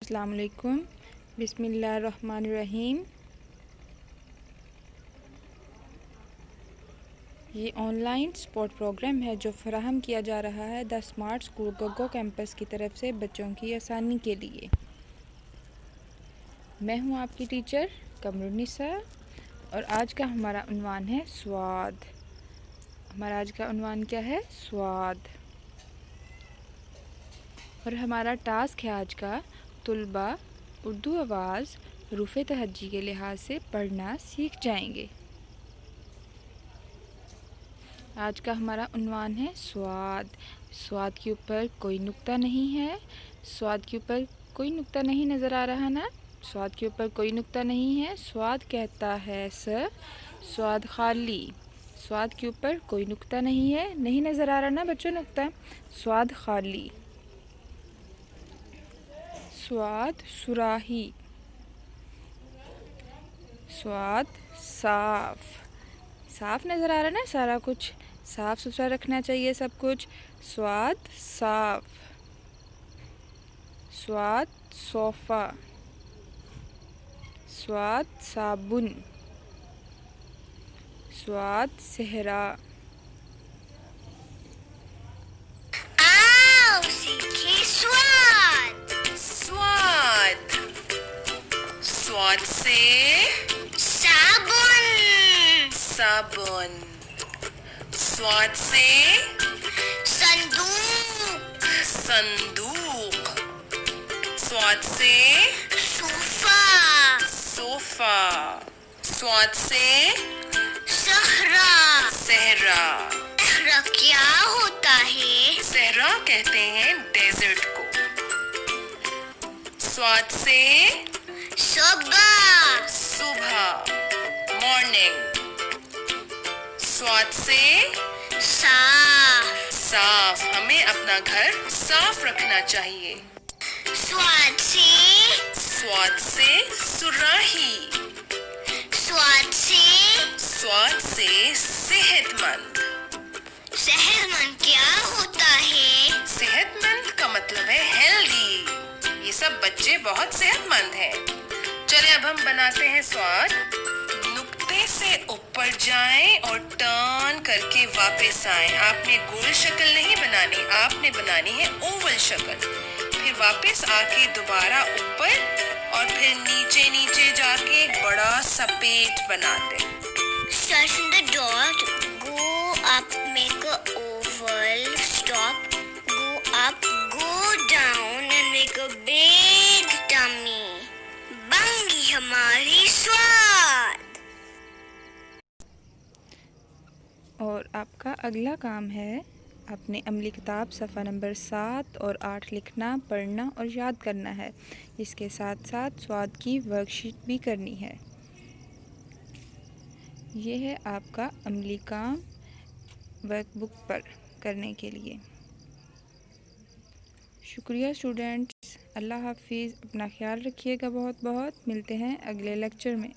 अस्सलाम वालेकुम। बिस्मिल्लाहिर्रहमानिर्रहीम। ये ऑनलाइन स्पोर्ट प्रोग्राम है जो फराहम किया जा रहा है the smart school Gogo campus की तरफ से बच्चों की आसानी के लिए। मैं हूँ आपकी टीचर कमरुन्निसा और आज का हमारा उन्वान है स्वाद। हमारा आज का उन्वान क्या है? स्वाद। और हमारा टास्क है आज का तुलबा उर्दू आवाज़ रूफ़े तहज्जी के लिहाज से पढ़ना सीख जाएंगे। आज का हमारा उन्वान है स्वाद। स्वाद के ऊपर कोई नुक्ता नहीं है। स्वाद के ऊपर कोई नुक्ता नहीं नज़र आ रहा ना? स्वाद के ऊपर कोई नुक्ता नहीं है। स्वाद कहता है स, स्वाद खाली। स्वाद के ऊपर कोई नुक्ता नहीं है। नहीं नज़र आ रहा ना बच्चों नुक्ता? स्वाद खाली। स्वाद सुराही। स्वाद साफ। साफ नज़र आ रहा ना? सारा कुछ साफ सुथरा रखना चाहिए सब कुछ। स्वाद साफ। स्वाद सोफ़ा। स्वाद साबुन। स्वाद सेहरा। सीखिए स्वाद। स्वाद। स्वाद से साबुन। साबुन। स्वाद से संदूक। संदूक। स्वाद से सोफा। सोफा। स्वाद से सहरा। सहरा। सहरा क्या होता है? सहरा कहते हैं डेजर्ट को। स्वाद से सुबह। सुबह, मॉर्निंग। स्वाद से साफ। साफ, हमें अपना घर साफ रखना चाहिए। स्वाद से स्वाद से सुराही। स्वाद से स्वाद से सेहतमंद। सेहतमंद क्या होता है? सेहतमंद का मतलब है हेल्दी। ये सब बच्चे बहुत सेहतमंद हैं। चले अब हम बनाते हैं स्वाद। नुक्ते से ऊपर जाएं और टर्न करके वापस आएं। आपने गोल शक्ल नहीं बनानी, आपने बनानी है ओवल शक्ल। फिर वापस आके दोबारा ऊपर और फिर नीचे नीचे जाके एक बड़ा सा पेट बनाते। Start from the dot, go up, make a oval, stop, go up, go down and make a big tummy. बन गई हमारी स्वाद। और आपका अगला काम है अपने अमली किताब सफ़ा नंबर 7 और 8 लिखना, पढ़ना और याद करना है। इसके साथ साथ स्वाद की वर्कशीट भी करनी है। ये है आपका अमली काम वर्कबुक पर करने के लिए। शुक्रिया स्टूडेंट्स। अल्लाह हाफिज़। अपना ख्याल रखिएगा बहुत बहुत। मिलते हैं अगले लेक्चर में।